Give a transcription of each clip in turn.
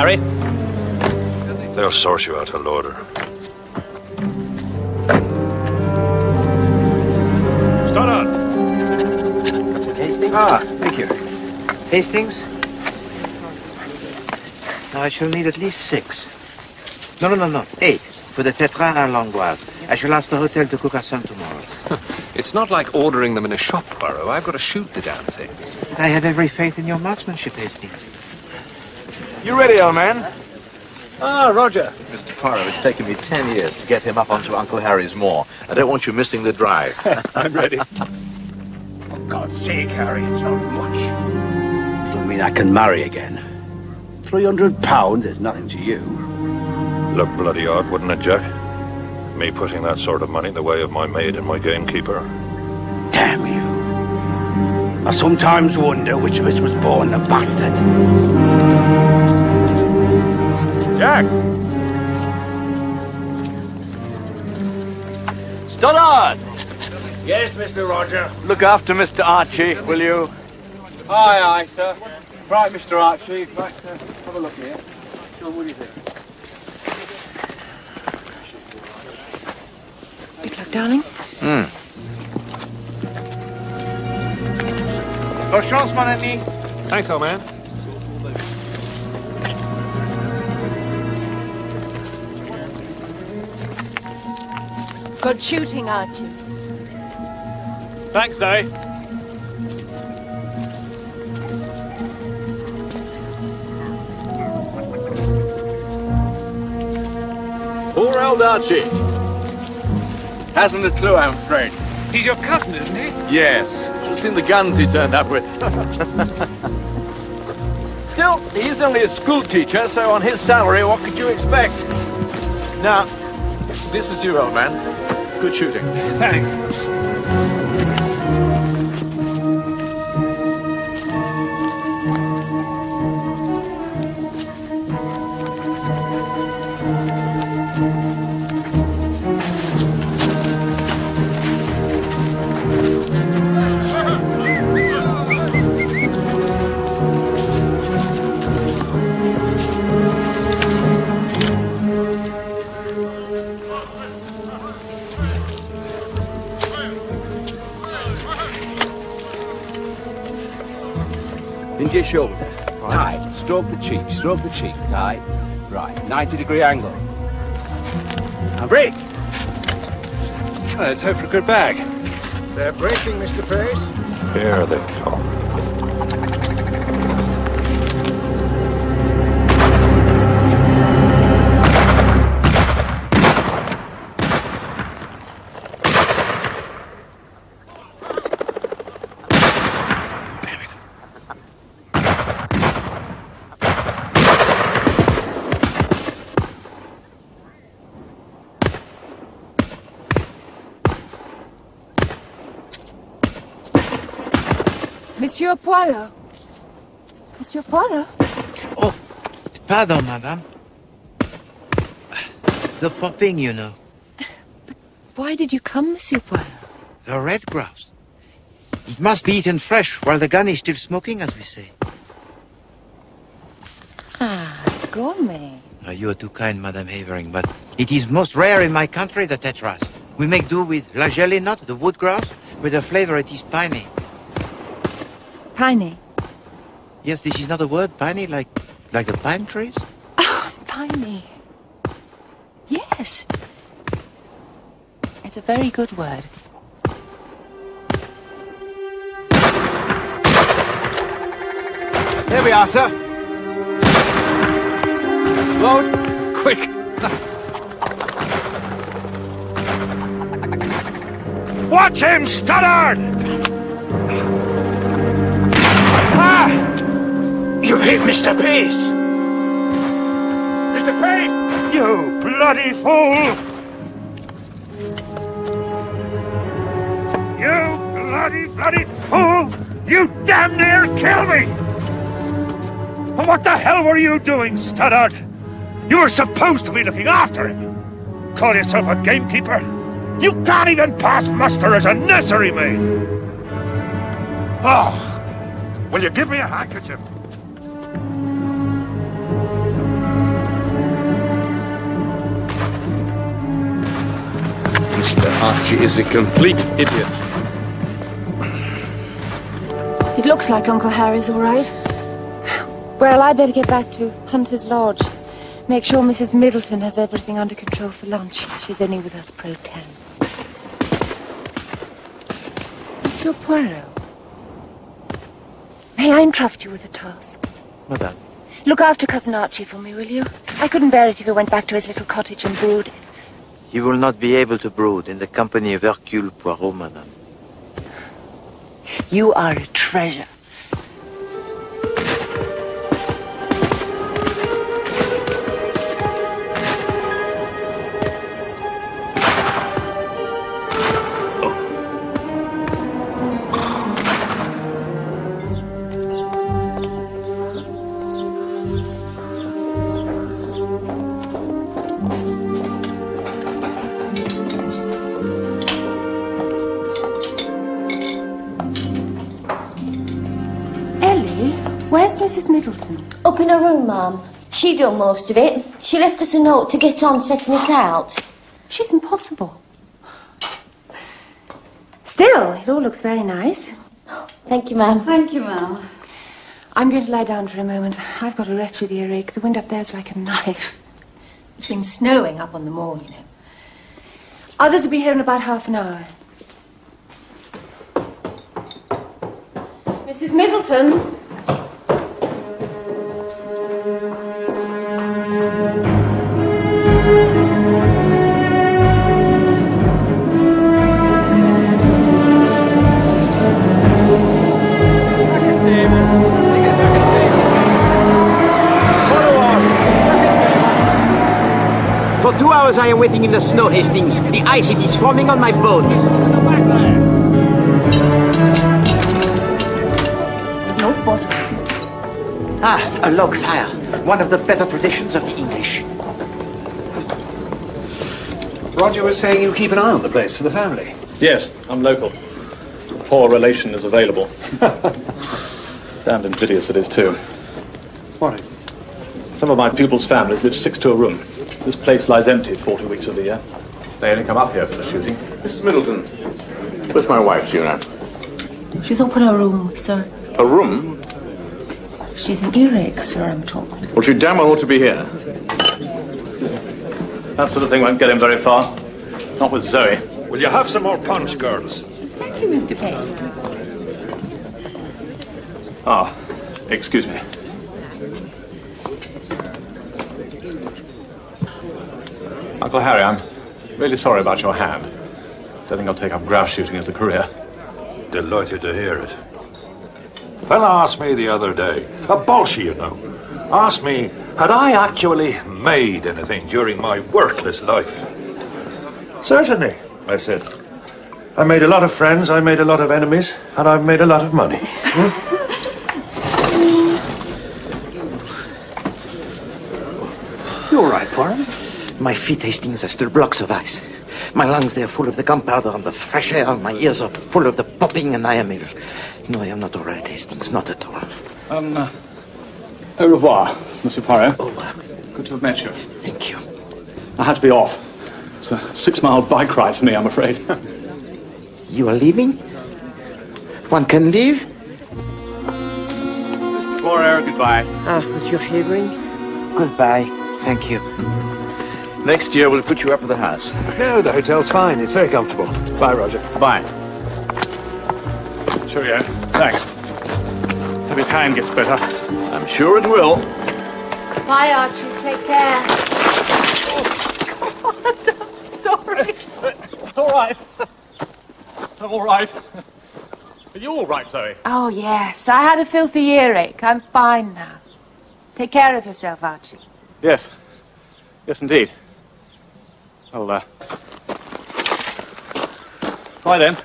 Harry? They'll source you out to Lauder. Stoddard! Hastings? Ah, thank you. Hastings? Now, I shall need at least 6. No. 8. For the tetra and langoise. I shall ask the hotel to cook us some tomorrow. It's not like ordering them in a shop, Poirot. I've got to shoot the damn things. I have every faith in your marksmanship, Hastings. You ready, old man? Ah, Roger. Mr. Poirot, it's taken me 10 years to get him up onto Uncle Harry's moor. I don't want you missing the drive. I'm ready. For God's sake, Harry, it's not much. Doesn't mean I can marry again. £300 is nothing to you. Look bloody odd, wouldn't it, Jack? Me putting that sort of money in the way of my maid and my gamekeeper. Damn you. I sometimes wonder which of us was born the bastard. Jack! Stoddard! Yes, Mr. Roger. Look after Mr. Archie, will you? Aye, aye, sir. Right, Mr. Archie. Right, have a look here. Sure, what do you think? Good luck, darling. Bonne chance, mon ami. Thanks, old man. Good shooting, Archie. Thanks, eh? Poor old Archie. Hasn't a clue, I'm afraid. He's your cousin, isn't he? Yes. Should have seen the guns he turned up with. Still, he's only a school teacher, so on his salary, what could you expect? Now, this is you, old man. Good shooting. Thanks. Into your shoulder. Tight. Stroke the cheek. Stroke the cheek. Tight. Right. 90-degree angle. Now break. Well, let's hope for a good bag. They're breaking, Mr. Pace. Here they come. Monsieur Poirot. Monsieur Poirot? Oh, pardon, madame. The popping, you know. Why did you come, Monsieur Poirot? The red grouse. It must be eaten fresh while the gun is still smoking, as we say. Ah, gourmet. You are too kind, Madame Havering, but it is most rare in my country, the tetras. We make do with la jelly nut, the wood grass. With the flavor, it is piney. Piney. Yes, this is not a word, piney, like the pine trees? Oh, piney. Yes. It's a very good word. There we are, sir. Slow. Quick. Watch him, Stoddard! Ah! You hit Mr. Pace! Mr. Pace! You bloody fool! You bloody fool! You damn near killed me! And what the hell were you doing, Stoddard? You were supposed to be looking after him. Call yourself a gamekeeper? You can't even pass muster as a nursery maid! Oh! Will you give me a handkerchief? Archie is a complete idiot. It looks like Uncle Harry's all right. Well, I better get back to Hunter's Lodge. Make sure Mrs. Middleton has everything under control for lunch. She's only with us pro tem. Monsieur Poirot, may I entrust you with a task? Madame. Look after Cousin Archie for me, will you? I couldn't bear it if he went back to his little cottage and brooded. You will not be able to brood in the company of Hercule Poirot, madame. You are a treasure. Where's Mrs. Middleton? Up in her room, ma'am. She done most of it. She left us a note to get on setting it out. She's impossible. Still, it all looks very nice. Thank you, ma'am. Thank you, ma'am. I'm going to lie down for a moment. I've got a wretched earache. The wind up there's like a knife. It's been snowing up on the moor, you know. Others will be here in about half an hour. Mrs. Middleton? For 2 hours I am waiting in the snow, Hastings. The ice, it is forming on my bones. No bottle. Ah, a log fire. One of the better traditions of the English. Roger was saying you keep an eye on the place for the family. Yes, I'm local. A poor relation is available. Damned invidious it is, too. What is it? Some of my pupils' families live 6 to a room. This place lies empty 40 weeks of the year. They only come up here for the shooting. Mrs. Middleton, where's my wife, do you know? She's up in her room, sir. A room? She's an earache, sir, I'm told. Well, she damn well ought to be here. That sort of thing won't get him very far. Not with Zoe. Will you have some more punch, girls? Thank you, Mr. Pate. Ah, excuse me. Uncle Harry, I'm really sorry about your hand. Don't think I'll take up grouse shooting as a career. Delighted to hear it. A fella asked me the other day, a Bolshe, you know, asked me, had I actually made anything during my workless life? Certainly, I said. I made a lot of friends, I made a lot of enemies, and I've made a lot of money. You all right, Poirot? My feet, Hastings, are still blocks of ice. My lungs, they are full of the gunpowder and the fresh air. My ears are full of the popping, and I am ill. No, I am not all right, Hastings, not at all. Au revoir, Monsieur Poirot. Oh, Good to have met you. thank you. I had to be off. It's a 6-mile bike ride for me, I'm afraid. You are leaving? One can leave? Mr. Poirot, goodbye. Ah, Monsieur Havering? Goodbye. Thank you. Next year, we'll put you up at the house. No, the hotel's fine. It's very comfortable. Bye, Roger. Bye. Cheerio. Thanks. Hope his hand gets better. I'm sure it will. Bye, Archie. Take care. I'm sorry. It's all right. I'm all right. Are you all right, Zoe? Oh, yes. I had a filthy earache. I'm fine now. Take care of yourself, Archie. Yes. Yes, indeed. Well, bye then.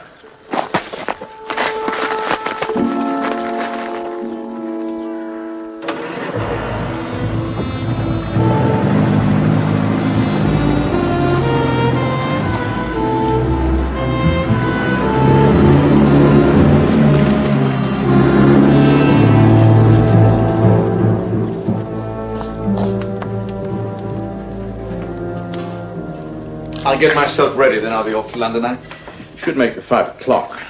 I'll get myself ready, then I'll be off to London. I should make the 5 o'clock.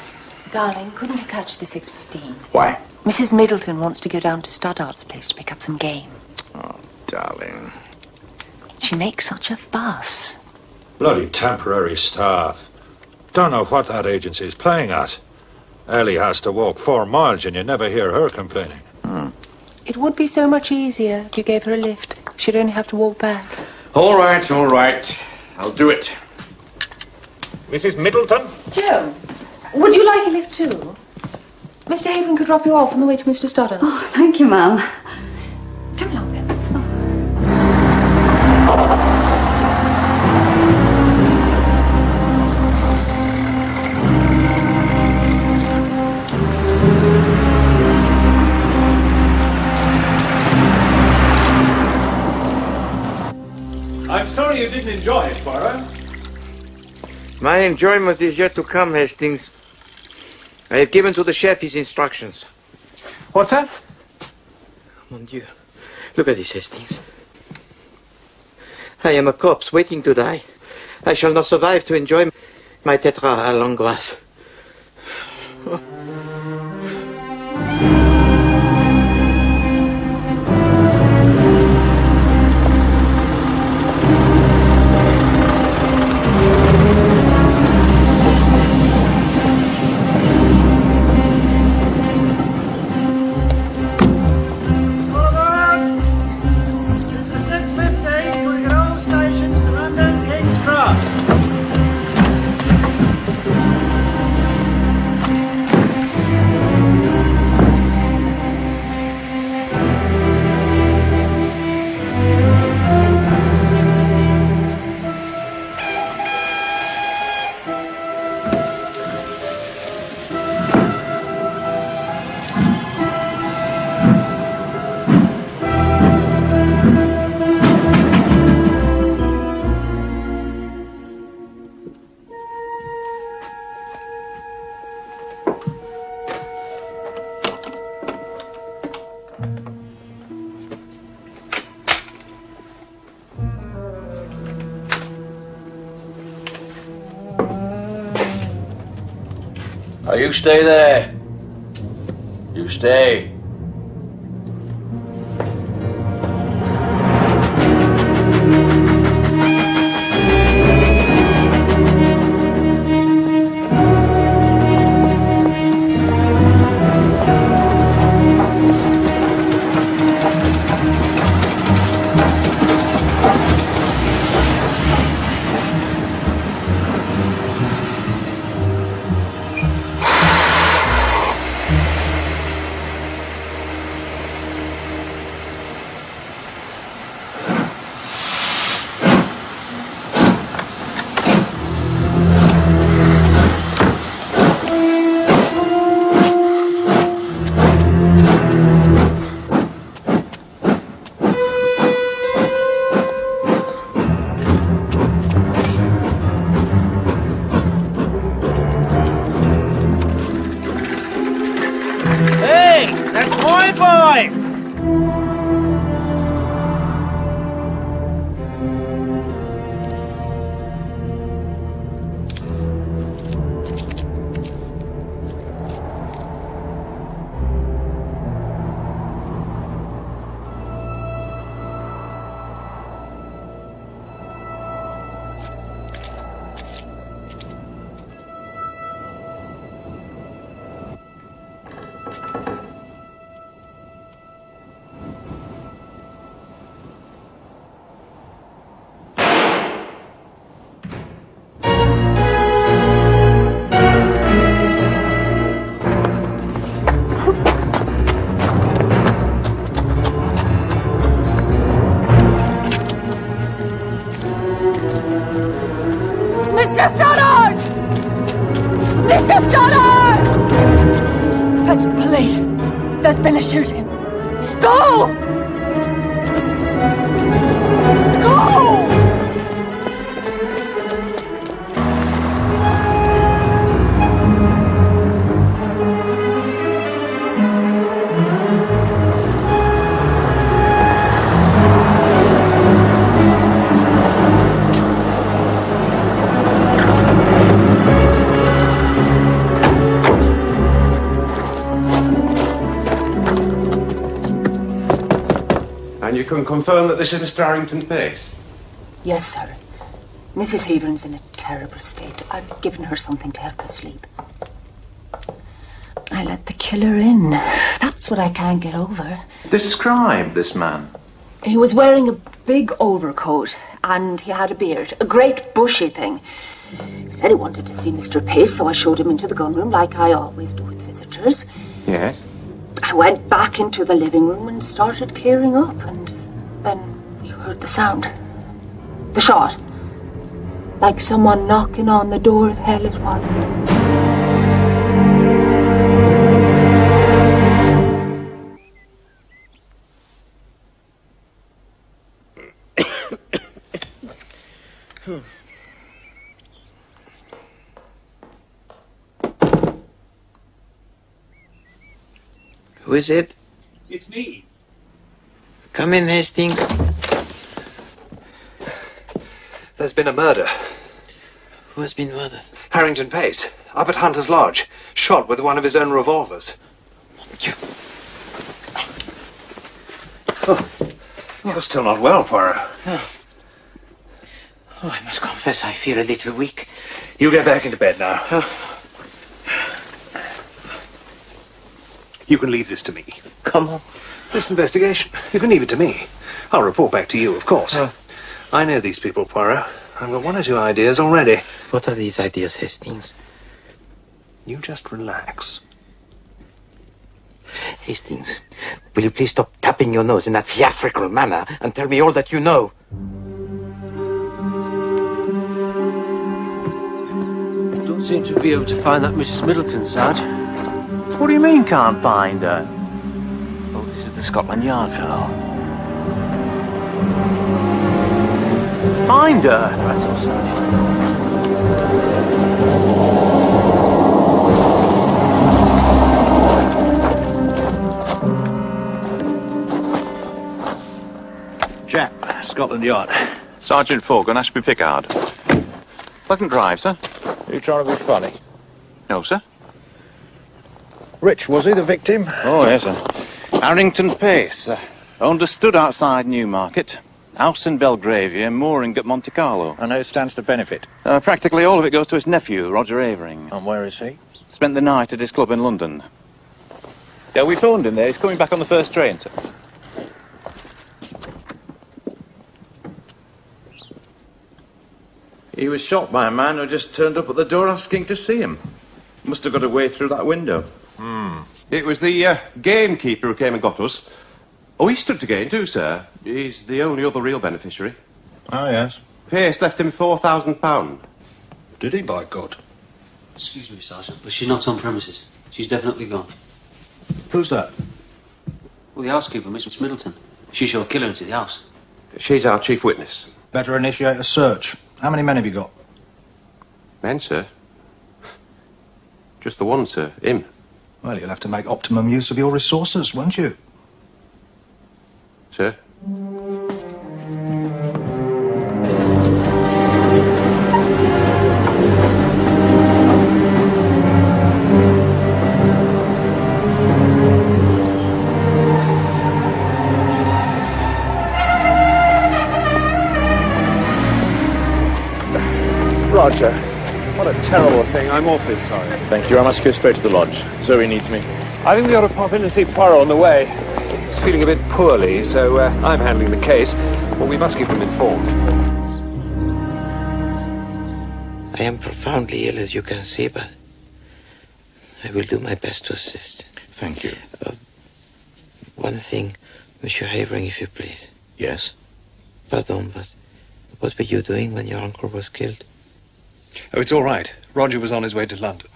Darling, couldn't you catch the 6:15? Why? Mrs. Middleton wants to go down to Stoddard's place to pick up some game. Oh, darling. She makes such a fuss. Bloody temporary staff. Don't know what that agency is playing at. Ellie has to walk 4 miles and you never hear her complaining. It would be so much easier if you gave her a lift. She'd only have to walk back. All right, all right. I'll do it. Mrs. Middleton? Joe, would you like a lift too? Mr. Haven could drop you off on the way to Mr. Stoddard's. Oh, thank you, Mum. Come along then. I'm sorry you didn't enjoy it, Poirot. My enjoyment is yet to come, Hastings. I have given to the chef his instructions. What's that? Mon Dieu. Look at this, Hastings. I am a corpse waiting to die. I shall not survive to enjoy my tetra à l'angoisse. Oh, you stay there. You stay. Mr. Stoddard! Mr. Stoddard! Fetch the police. There's been a shooting. Go! Go! confirm that this is Mr. Harrington Pace? Yes, sir. Mrs. Haven's in a terrible state. I've given her something to help her sleep. I let the killer in. That's what I can't get over. Describe this man. He was wearing a big overcoat and he had a beard, a great bushy thing. He said he wanted to see Mr. Pace, so I showed him into the gun room like I always do with visitors. Yes? I went back into the living room and started clearing up, and then you heard the sound. The shot. Like someone knocking on the door of hell it was. Who is it? It's me. Come in, Hastings. There's been a murder. Who has been murdered? Harrington Pace, up at Hunter's Lodge, shot with one of his own revolvers. Oh, you're still not well, Poirot. Oh, I must confess I feel a little weak. You get back into bed now. Oh. You can leave this to me. Come on. This investigation, you can leave it to me. I'll report back to you, of course. I know these people, Poirot. I've got one or two ideas already. What are these ideas, Hastings? You just relax. Hastings, will you please stop tapping your nose in that theatrical manner and tell me all that you know? Don't seem to be able to find that Mrs. Middleton, Sarge. What do you mean, can't find her? Oh, this is the Scotland Yard fellow. Find her! That's all, Sarge. Jack, Scotland Yard. Sergeant Fogg on Ashby Pickard. Pleasant drive, sir. Are you trying to be funny? No, sir. Rich, was he the victim? Oh, yes, sir. Harrington Pace. Owned a stud outside Newmarket. House in Belgravia, mooring at Monte Carlo. And who stands to benefit? Practically all of it goes to his nephew, Roger Avering. And where is he? Spent the night at his club in London. Yeah, we phoned him there. He's coming back on the first train, sir. He was shot by a man who just turned up at the door asking to see him. Must have got away through that window. It was the gamekeeper who came and got us. Oh, he stood to gain too, sir. He's the only other real beneficiary. Oh, yes. Pace left him £4,000. Did he, by God? Excuse me, Sergeant, but she's not on premises. She's definitely gone. Who's that? Well, the housekeeper, Miss Middleton. She showed a killer into the house. She's our chief witness. Better initiate a search. How many men have you got? Men, sir? Just the one, sir. Him. Well, you'll have to make optimum use of your resources, won't you? Sir? Roger. What a terrible thing. I'm awfully sorry. Thank you. I must go straight to the lodge. Zoe needs me. I think we ought to pop in and see Poirot on the way. He's feeling a bit poorly, so I'm handling the case, but we must keep him informed. I am profoundly ill, as you can see, but I will do my best to assist. Thank you. One thing, Monsieur Havering, if you please. Yes? Pardon, but what were you doing when your uncle was killed? Oh, it's all right. Roger was on his way to London.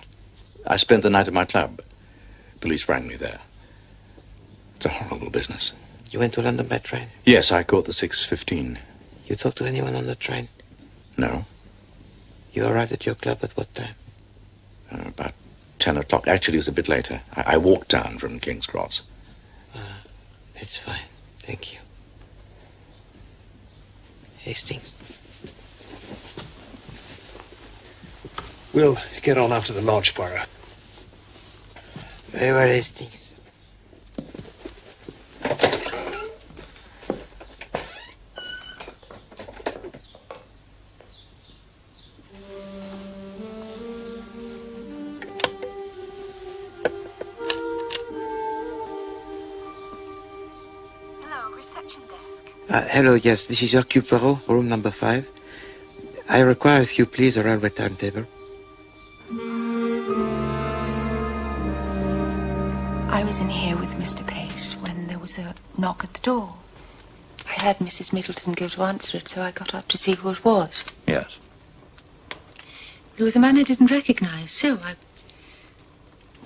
I spent the night at my club. Police rang me there. It's a horrible business. You went to London by train? Yes, I caught the 6:15. You talked to anyone on the train? No. You arrived at your club at what time? About 10 o'clock. Actually, it was a bit later. I walked down from King's Cross. That's fine. Thank you. Hastings? We'll get on after the lodge, Poirot. Very well, Hastings. Hello, yes, this is Hercule Poirot, room number 5. I require, if you please, a railway timetable. I was in here with Mr. Pace when there was a knock at the door. I heard Mrs. Middleton go to answer it, so I got up to see who it was. Yes. It was a man I didn't recognise, so I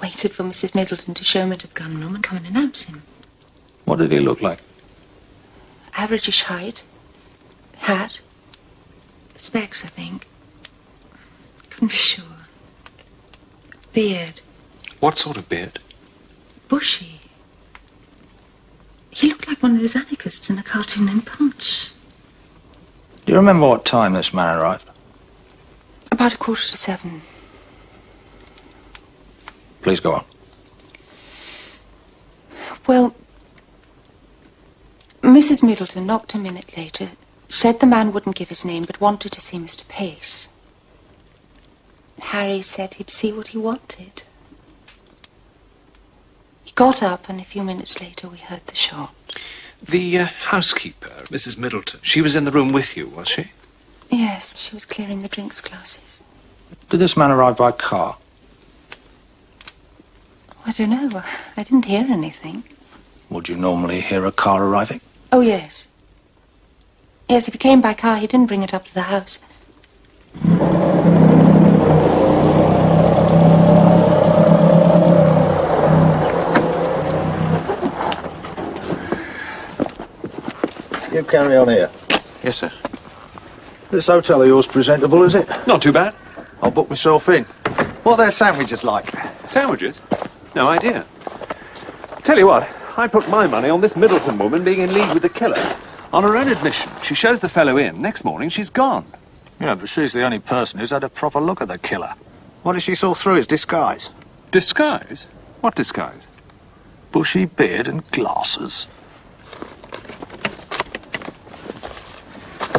waited for Mrs. Middleton to show me to the gun room and come and announce him. What did he look like? Average-ish height, hat, specs, I think. Couldn't be sure. Beard. What sort of beard? Bushy. He looked like one of those anarchists in a cartoon in Punch. Do you remember what time this man arrived? About 7:15. Please go on. Well, Mrs. Middleton knocked a minute later, said the man wouldn't give his name, but wanted to see Mr. Pace. Harry said he'd see what he wanted. He got up, and a few minutes later we heard the shot. The housekeeper, Mrs. Middleton, she was in the room with you, was she? Yes, she was clearing the drinks glasses. Did this man arrive by car? I don't know. I didn't hear anything. Would you normally hear a car arriving? Oh, yes. Yes, if he came by car, he didn't bring it up to the house. You carry on here. Yes, sir. This hotel of yours presentable, is it? Not too bad. I'll book myself in. What are their sandwiches like? Sandwiches? No idea. Tell you what, I put my money on this Middleton woman being in league with the killer. On her own admission, she shows the fellow in. Next morning, she's gone. Yeah, but she's the only person who's had a proper look at the killer. What if she saw through his disguise? Disguise? What disguise? Bushy beard and glasses.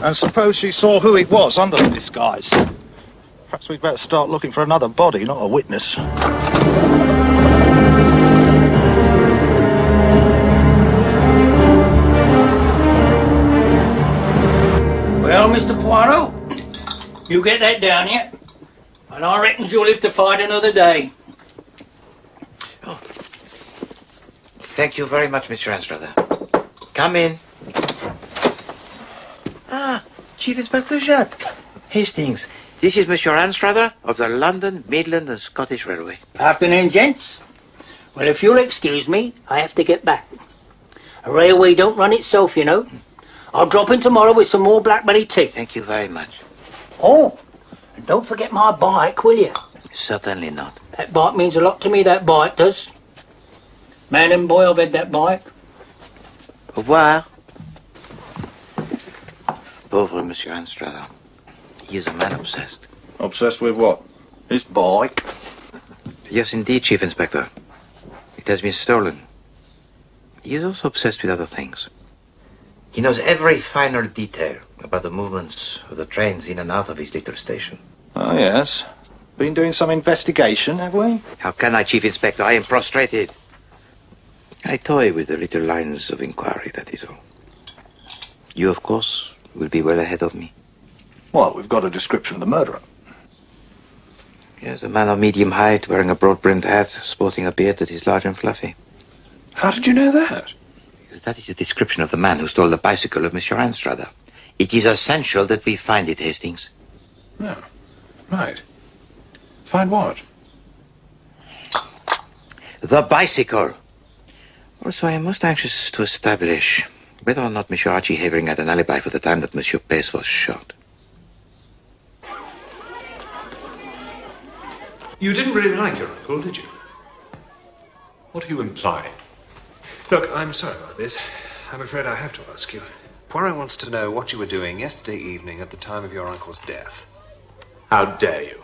And suppose she saw who it was under the disguise. Perhaps we'd better start looking for another body, not a witness. Well, Mr. Poirot, you get that down yet? And I reckon you'll live to fight another day. Thank you very much, Mr. Anstruther. Come in. Ah, Chief Inspector Jacques. Hastings, this is Monsieur Anstruther of the London, Midland and Scottish Railway. Afternoon, gents. Well, if you'll excuse me, I have to get back. A railway don't run itself, you know. I'll drop in tomorrow with some more blackberry tea. Thank you very much. Oh, and don't forget my bike, will you? Certainly not. That bike means a lot to me, that bike does. Man and boy, I've had that bike. Au revoir. Pauvre Monsieur Anstruther. He is a man obsessed. Obsessed with what? His bike? Yes, indeed, Chief Inspector. It has been stolen. He is also obsessed with other things. He knows every final detail about the movements of the trains in and out of his little station. Oh, yes. Been doing some investigation, have we? How can I, Chief Inspector? I am prostrated. I toy with the little lines of inquiry, that is all. You, of course, will be well ahead of me. Well, we've got a description of the murderer. Yes, a man of medium height, wearing a broad-brimmed hat, sporting a beard that is large and fluffy. How did you know that? Because that is a description of the man who stole the bicycle of Monsieur Anstruther. It is essential that we find it, Hastings. No. Right. Find what? The bicycle. Also, I am most anxious to establish whether or not Monsieur Archie Havering had an alibi for the time that Monsieur Pace was shot. You didn't really like your uncle, did you? What do you imply? Look, I'm sorry about this. I'm afraid I have to ask you. Poirot wants to know what you were doing yesterday evening at the time of your uncle's death. How dare you?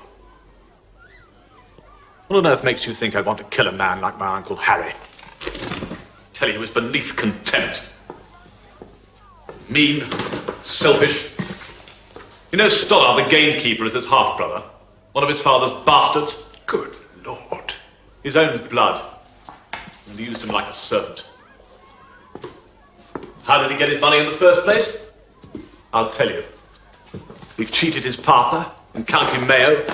What on earth makes you think I'd want to kill a man like my Uncle Harry? Tell you he was beneath contempt. Mean, selfish. You know Stoddard, the gamekeeper, is his half-brother. One of his father's bastards. Good Lord. His own blood. And he used him like a servant. How did he get his money in the first place? I'll tell you. He cheated his partner in County Mayo,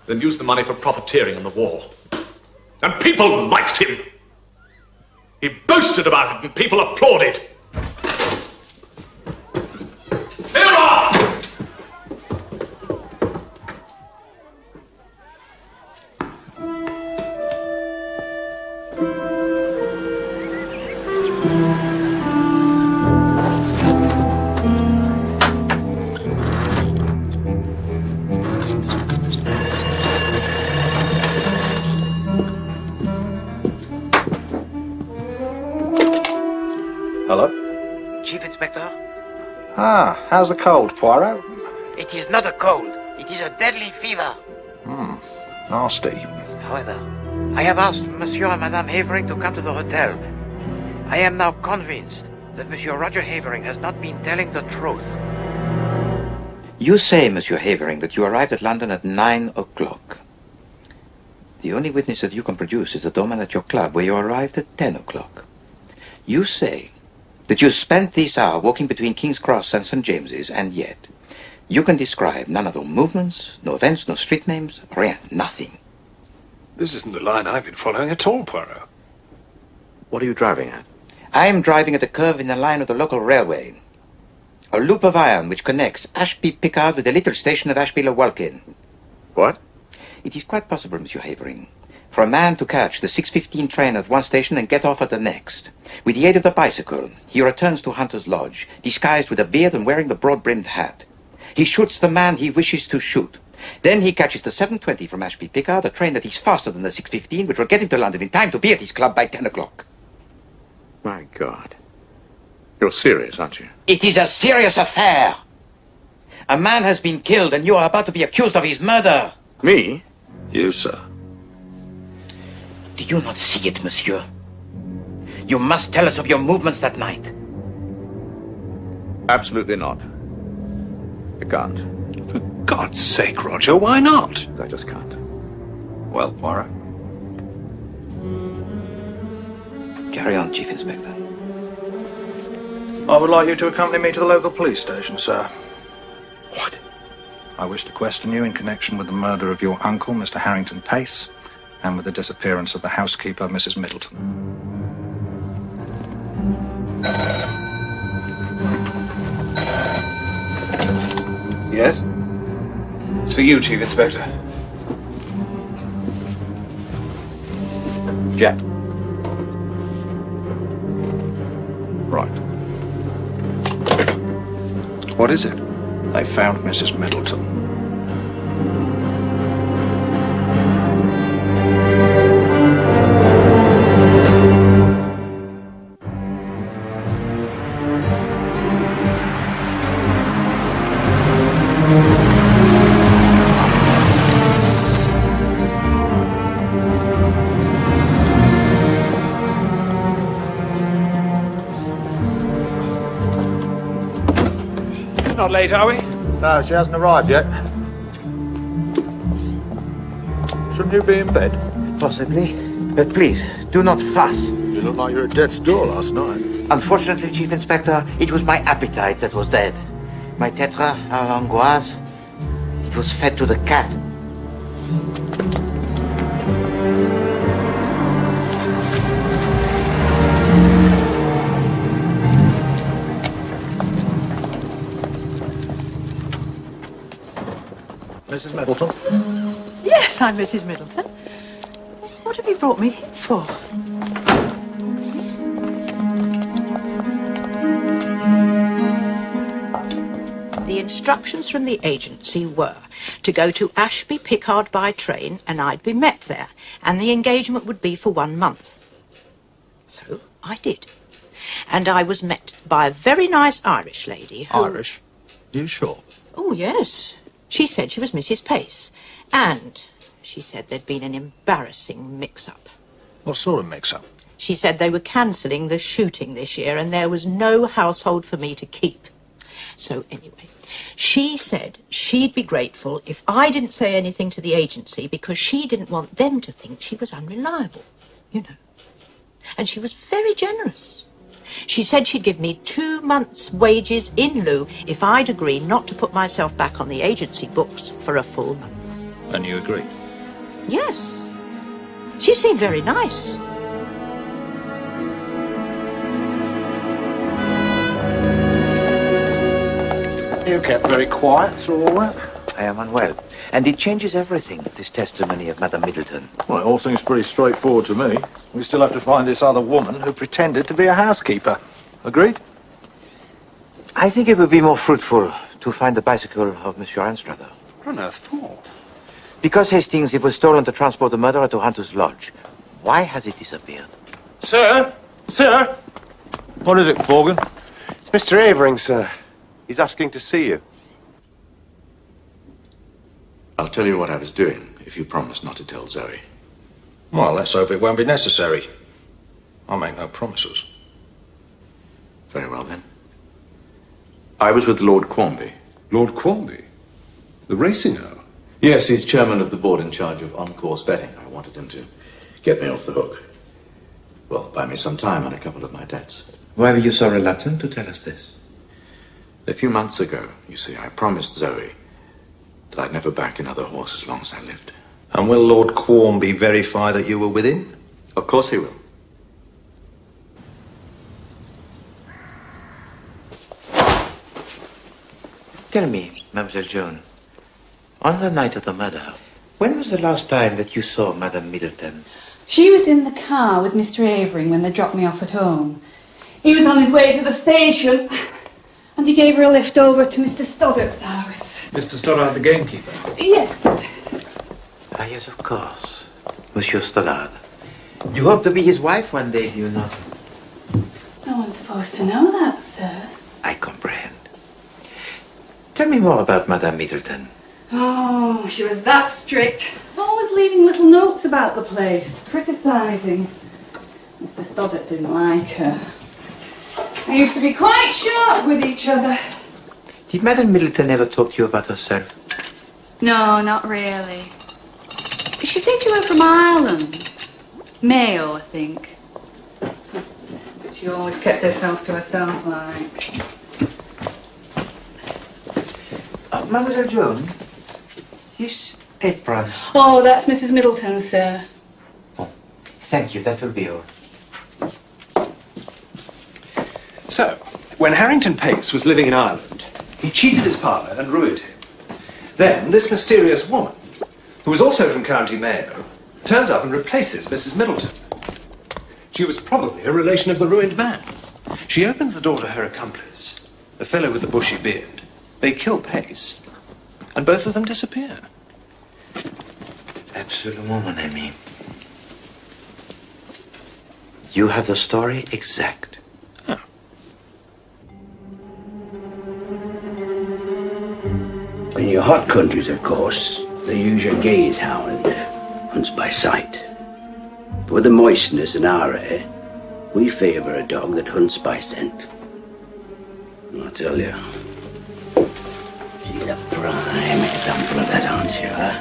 then used the money for profiteering in the war. And people liked him. He boasted about it and people applauded. Poirot! Hello? Chief Inspector? Ah, how's the cold, Poirot? It is not a cold. It is a deadly fever. Nasty. However, I have asked Monsieur and Madame Havering to come to the hotel. I am now convinced that Monsieur Roger Havering has not been telling the truth. You say, Monsieur Havering, that you arrived at London at 9 o'clock. The only witness that you can produce is the doorman at your club, where you arrived at 10 o'clock. You say that you spent this hour walking between King's Cross and St. James's, and yet you can describe none of your movements, no events, no street names, rien, nothing. This isn't the line I've been following at all, Poirot. What are you driving at? I am driving at a curve in the line of the local railway. A loop of iron which connects Ashby Pickard with the little station of Ashby-le-Walkin. What? It is quite possible, Monsieur Havering, for a man to catch the 6:15 train at one station and get off at the next. With the aid of the bicycle, he returns to Hunter's Lodge, disguised with a beard and wearing the broad-brimmed hat. He shoots the man he wishes to shoot. Then he catches the 7:20 from Ashby Pickard, a train that is faster than the 6:15, which will get him to London in time to be at his club by 10 o'clock. My God. You're serious, aren't you? It is a serious affair. A man has been killed, and you are about to be accused of his murder. Me? You, sir. Do you not see it, monsieur? You must tell us of your movements that night. Absolutely not. I can't. For God's sake, Roger, why not? I just can't. Well, Poirot? Carry on, Chief Inspector. I would like you to accompany me to the local police station, sir. What? I wish to question you in connection with the murder of your uncle, Mr. Harrington Pace, and with the disappearance of the housekeeper, Mrs. Middleton. Yes? It's for you, Chief Inspector. Jack. Right. What is it? They found Mrs. Middleton. Not late, are we? No, she hasn't arrived yet. Shouldn't you be in bed? Possibly. But please, do not fuss. You looked like you were at death's door last night. Unfortunately, Chief Inspector, it was my appetite that was dead. My tetra à l'angoisse, it was fed to the cat. Mrs. Middleton? Yes, I'm Mrs. Middleton. What have you brought me here for? The instructions from the agency were to go to Ashby Pickard by train, and I'd be met there, and the engagement would be for 1 month. So I did. And I was met by a very nice Irish lady who... Irish? You sure? Oh, yes. She said she was Mrs. Pace, and she said there'd been an embarrassing mix-up. What sort of mix-up? She said they were cancelling the shooting this year, and there was no household for me to keep. So anyway, she said she'd be grateful if I didn't say anything to the agency because she didn't want them to think she was unreliable, you know. And she was very generous. She said she'd give me 2 months' wages in lieu if I'd agree not to put myself back on the agency books for a full month. And you agreed? Yes. She seemed very nice. You kept very quiet through all that. I am unwell. And it changes everything, this testimony of Madame Middleton. Well, it all seems pretty straightforward to me. We still have to find this other woman who pretended to be a housekeeper. Agreed? I think it would be more fruitful to find the bicycle of Monsieur Anstruther. What on earth for? Because, Hastings, it was stolen to transport the murderer to Hunter's Lodge. Why has it disappeared? Sir? Sir? What is it, Forgan? It's Mr. Avering, sir. He's asking to see you. I'll tell you what I was doing, if you promise not to tell Zoe. Well, let's hope it won't be necessary. I make no promises. Very well, then. I was with Lord Quarmby. Lord Quarmby? The racing earl? Yes, he's chairman of the board in charge of on-course betting. I wanted him to get me off the hook. Well, buy me some time on a couple of my debts. Why were you so reluctant to tell us this? A few months ago, you see, I promised Zoe that I'd never back another horse as long as I lived. And will Lord Quarmby verify that you were with him? Of course he will. Tell me, Mademoiselle Joan, on the night of the murder, when was the last time that you saw Madame Middleton? She was in the car with Mr. Avering when they dropped me off at home. He was on his way to the station, and he gave her a lift over to Mr. Stoddart's house. Mr. Stoddart, the gamekeeper? Yes. Ah, yes, of course. Monsieur Stoddart. You hope to be his wife one day, do you not? No one's supposed to know that, sir. I comprehend. Tell me more about Madame Middleton. Oh, she was that strict. Always leaving little notes about the place, criticising. Mr. Stoddart didn't like her. They used to be quite sharp with each other. Did Madame Middleton ever talk to you about herself? No, not really. She said you were from Ireland. Mayo, I think. But she always kept herself to herself, like. Mademoiselle Joan, this apron. Oh, that's Mrs. Middleton, sir. Thank you, that will be all. So, when Harrington Pace was living in Ireland, he cheated his partner and ruined him. Then, this mysterious woman, who was also from County Mayo, turns up and replaces Mrs. Middleton. She was probably a relation of the ruined man. She opens the door to her accomplice, a fellow with a bushy beard. They kill Pace, and both of them disappear. Absolument, mon ami. You have the story exact. In your hot countries, of course, they use your gaze hound, hunts by sight. But with the moistness in our air, we favour a dog that hunts by scent. I tell you, she's a prime example of that, aren't she, huh?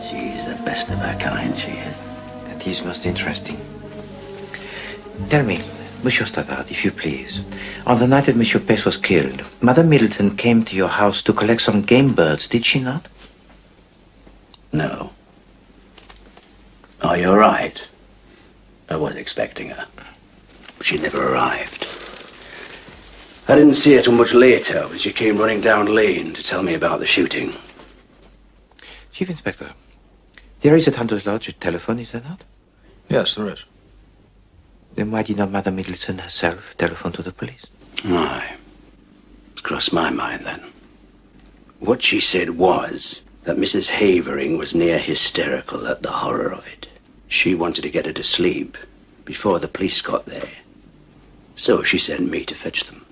She's the best of her kind, she is. That is most interesting. Tell me, Monsieur Stoddart, if you please, on the night that Monsieur Pace was killed, Madame Middleton came to your house to collect some game birds, did she not? No. Oh, you're right. I was expecting her. But she never arrived. I didn't see her till much later when she came running down lane to tell me about the shooting. Chief Inspector, there is at Hunter's Lodge a telephone, is there not? Yes, there is. Then why did not Madame Middleton herself telephone to the police? Aye. Crossed my mind then. What she said was that Mrs. Havering was near hysterical at the horror of it. She wanted to get her to sleep before the police got there. So she sent me to fetch them.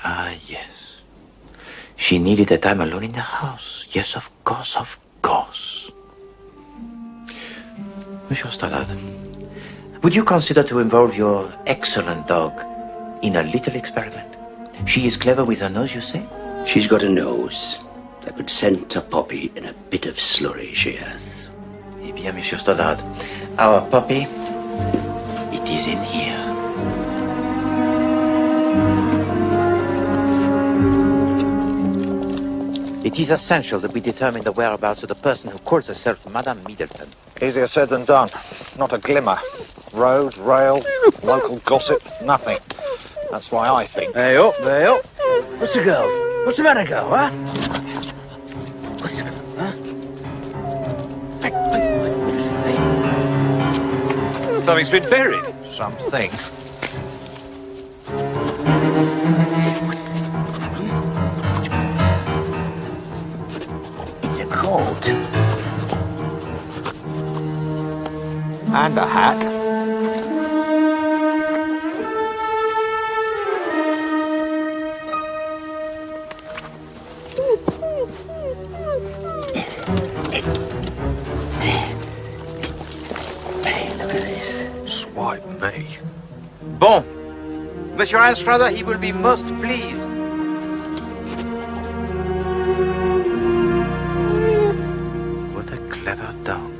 Ah, yes. She needed the time alone in the house. Yes, of course, of course. Monsieur Stoddart, would you consider to involve your excellent dog in a little experiment? She is clever with her nose, you say? She's got a nose that could scent a puppy in a bit of slurry, she has. Eh bien, Monsieur Stoddart, our puppy, it is in here. It is essential that we determine the whereabouts of the person who calls herself Madame Middleton. Easier said than done. Not a glimmer. Road, rail, local gossip, nothing. That's why I think... Hey up, hey up. What's the girl? What's the matter, girl, huh? What's the girl, huh? Wait, Something's been buried. Something. It's a coat. And a hat. Swipe me. Bon. Monsieur Anstruther, he will be most pleased. What a clever dog.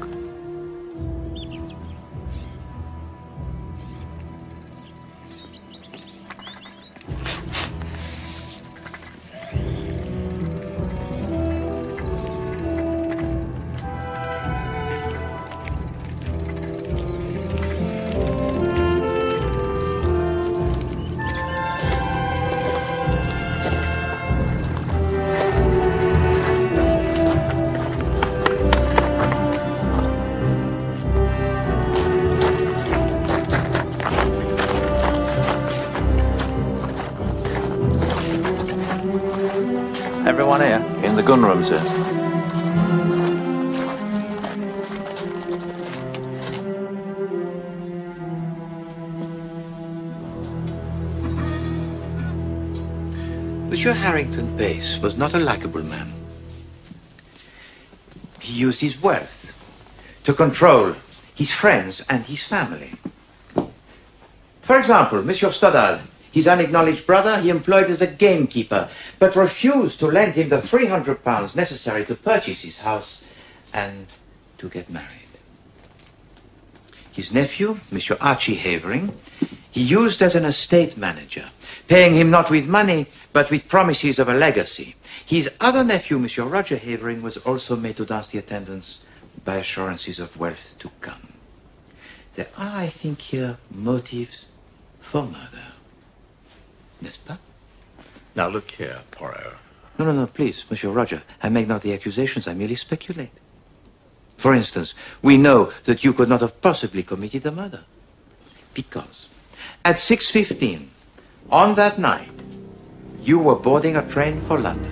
Everyone here? In the gunroom, sir. Monsieur Harrington Pace was not a likable man. He used his wealth to control his friends and his family. For example, Monsieur Stoddard, his unacknowledged brother, he employed as a gamekeeper, but refused to lend him the £300 necessary to purchase his house and to get married. His nephew, Monsieur Archie Havering, he used as an estate manager, paying him not with money, but with promises of a legacy. His other nephew, Monsieur Roger Havering, was also made to dance the attendance by assurances of wealth to come. There are, I think, here motives for murder. N'est-ce pas? Now look here, Poirot. No, please, Monsieur Roger. I make not the accusations, I merely speculate. For instance, we know that you could not have possibly committed the murder. Because at 6:15, on that night, you were boarding a train for London.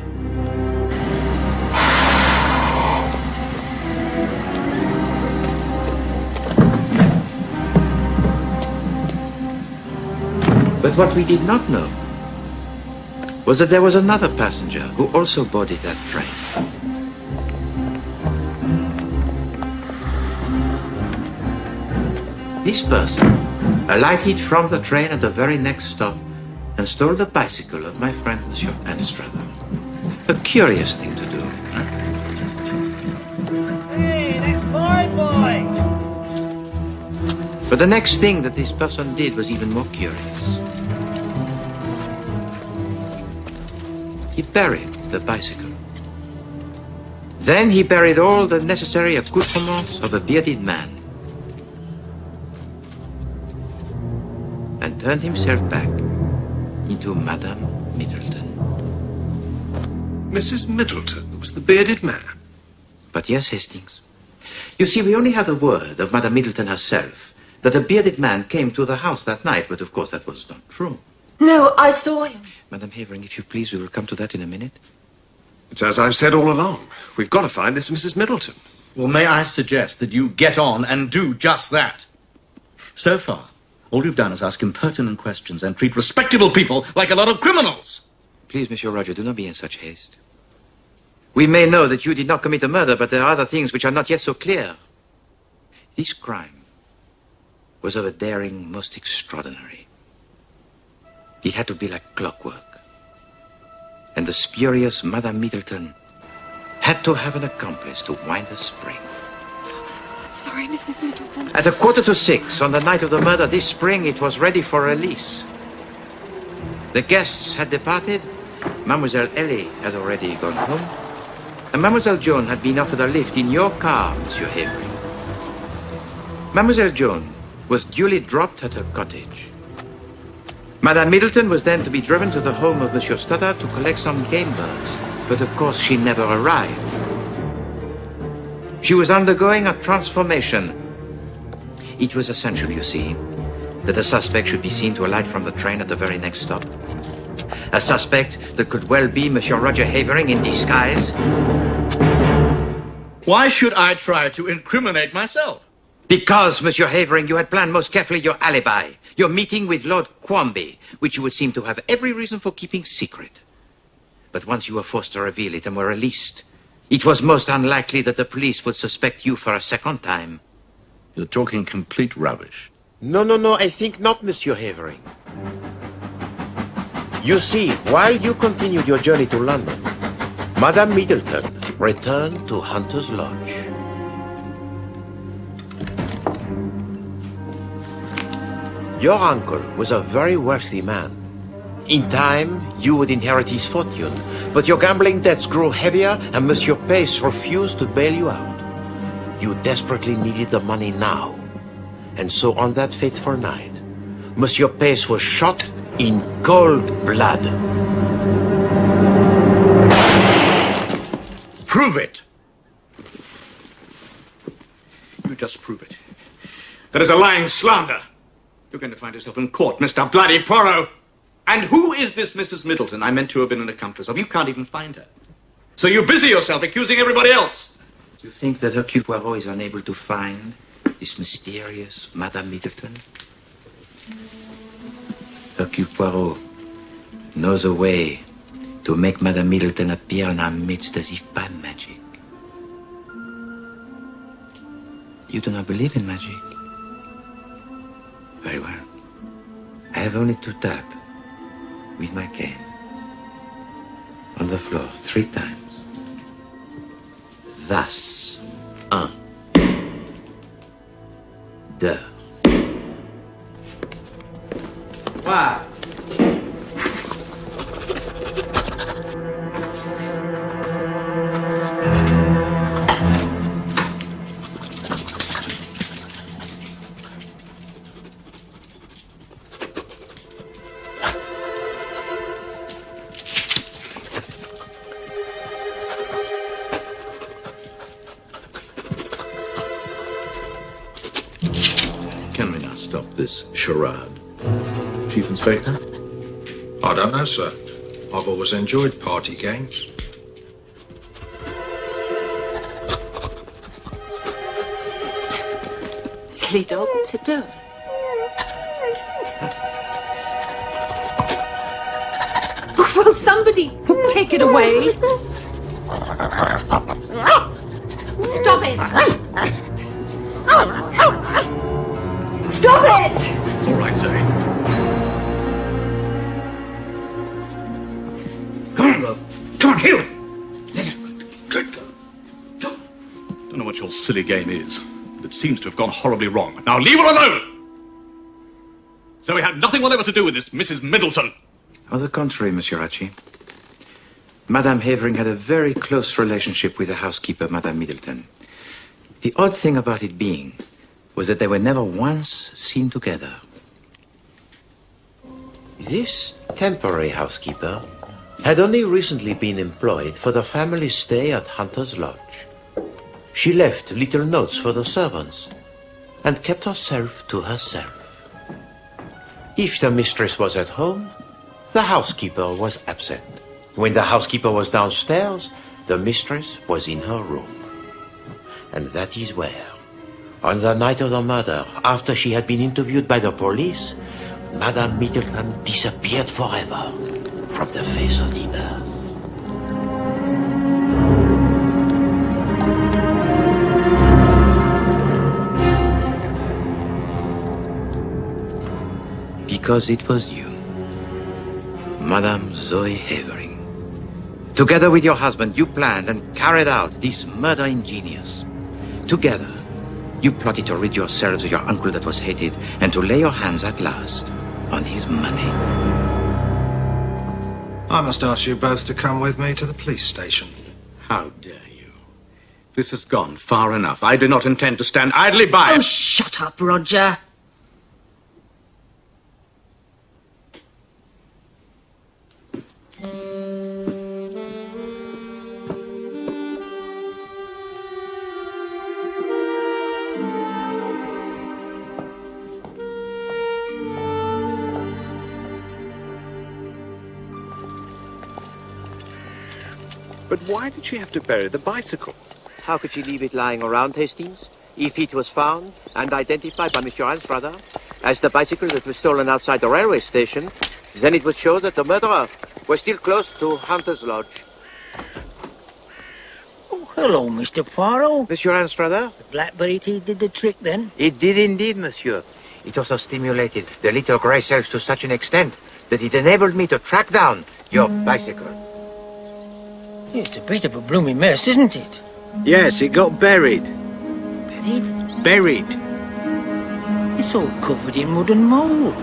But what we did not know was that there was another passenger who also boarded that train. This person alighted from the train at the very next stop and stole the bicycle of my friend Monsieur Anstruther. A curious thing to do. Hey, that's my boy! But the next thing that this person did was even more curious. He buried the bicycle. Then he buried all the necessary accoutrements of a bearded man. And turned himself back into Madame Middleton. Mrs. Middleton was the bearded man? But yes, Hastings. You see, we only have the word of Madame Middleton herself that a bearded man came to the house that night, but of course that was not true. No, I saw him. Madame Havering, if you please, we will come to that in a minute. It's as I've said all along. We've got to find this Mrs. Middleton. Well, may I suggest that you get on and do just that? So far, all you've done is ask impertinent questions and treat respectable people like a lot of criminals. Please, Monsieur Roger, do not be in such haste. We may know that you did not commit a murder, but there are other things which are not yet so clear. This crime was of a daring most extraordinary. It had to be like clockwork. And the spurious Madame Middleton had to have an accomplice to wind the spring. I'm sorry, Mrs. Middleton. At 5:45 on the night of the murder, this spring, it was ready for release. The guests had departed. Mademoiselle Ellie had already gone home. And Mademoiselle Joan had been offered a lift in your car, Monsieur Havering. Mademoiselle Joan was duly dropped at her cottage. Madame Middleton was then to be driven to the home of Monsieur Stoddart to collect some game birds, but of course she never arrived. She was undergoing a transformation. It was essential, you see, that a suspect should be seen to alight from the train at the very next stop. A suspect that could well be Monsieur Roger Havering in disguise. Why should I try to incriminate myself? Because, Monsieur Havering, you had planned most carefully your alibi, your meeting with Lord Quamby, which you would seem to have every reason for keeping secret. But once you were forced to reveal it and were released, it was most unlikely that the police would suspect you for a second time. You're talking complete rubbish. No, I think not, Monsieur Havering. You see, while you continued your journey to London, Madame Middleton returned to Hunter's Lodge. Your uncle was a very wealthy man. In time, you would inherit his fortune, but your gambling debts grew heavier and Monsieur Pace refused to bail you out. You desperately needed the money now. And so on that fateful night, Monsieur Pace was shot in cold blood. Prove it! You just prove it. That is a lying slander. You're going to find yourself in court, Mr. Bloody Poirot. And who is this Mrs. Middleton I meant to have been an accomplice of? You can't even find her. So you busy yourself accusing everybody else. Do you think that Hercule Poirot is unable to find this mysterious Madame Middleton? Hercule Poirot knows a way to make Madame Middleton appear in our midst as if by magic. You do not believe in magic? Very well. I have only to tap with my cane on the floor 3 times. Thus. 1, 2, 3. Can we now stop this charade? Chief Inspector? I don't know, sir. I've always enjoyed party games. Silly dog, sit down. Will somebody take it away? Stop it! Stop it! It's all right, Zoe. Come on, Hugh! Don't know what your silly game is, but it seems to have gone horribly wrong. Now leave her alone! So we had nothing whatever to do with this Mrs. Middleton. On the contrary, Monsieur Hachi. Madame Havering had a very close relationship with the housekeeper, Madame Middleton. The odd thing about it being was that they were never once seen together. This temporary housekeeper had only recently been employed for the family stay at Hunter's Lodge. She left little notes for the servants and kept herself to herself. If the mistress was at home, the housekeeper was absent. When the housekeeper was downstairs, the mistress was in her room. And that is where, on the night of the murder, after she had been interviewed by the police, Madame Middleton disappeared forever from the face of the earth. Because it was you, Madame Zoe Havering. Together with your husband, you planned and carried out this murder in genius. Together, you plotted to rid yourselves of your uncle that was hated and to lay your hands at last on his money. I must ask you both to come with me to the police station. How dare you? This has gone far enough. I do not intend to stand idly by. Oh, shut up, Roger. But why did she have to bury the bicycle? How could she leave it lying around, Hastings? If it was found and identified by Monsieur Anstruther as the bicycle that was stolen outside the railway station, then it would show that the murderer was still close to Hunter's Lodge. Oh, hello, Mr. Poirot. Monsieur Anstruther? The blackberry tea did the trick, then? It did indeed, monsieur. It also stimulated the little grey cells to such an extent that it enabled me to track down your bicycle. It's a bit of a blooming mess, isn't it? Yes, it got buried. Buried? Buried. It's all covered in mud and mould.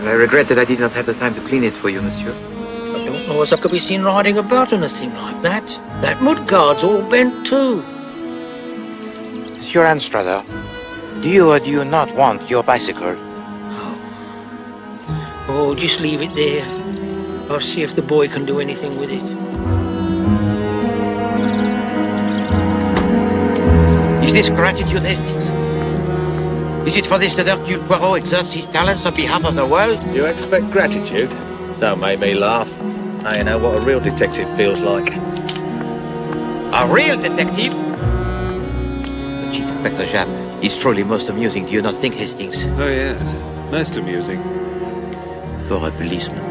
I regret that I did not have the time to clean it for you, monsieur. I don't know as I could be seen riding about on a thing like that. That mud guard's all bent too. Monsieur Anstruther, do you or do you not want your bicycle? Oh, just leave it there. I'll see if the boy can do anything with it. Is this gratitude, Hastings? Is it for this that Hercule Poirot exerts his talents on behalf of the world? You expect gratitude? Don't make me laugh. I know what a real detective feels like. A real detective? The Chief Inspector Japp is truly most amusing, do you not think, Hastings? Oh, yes. Most amusing. For a policeman.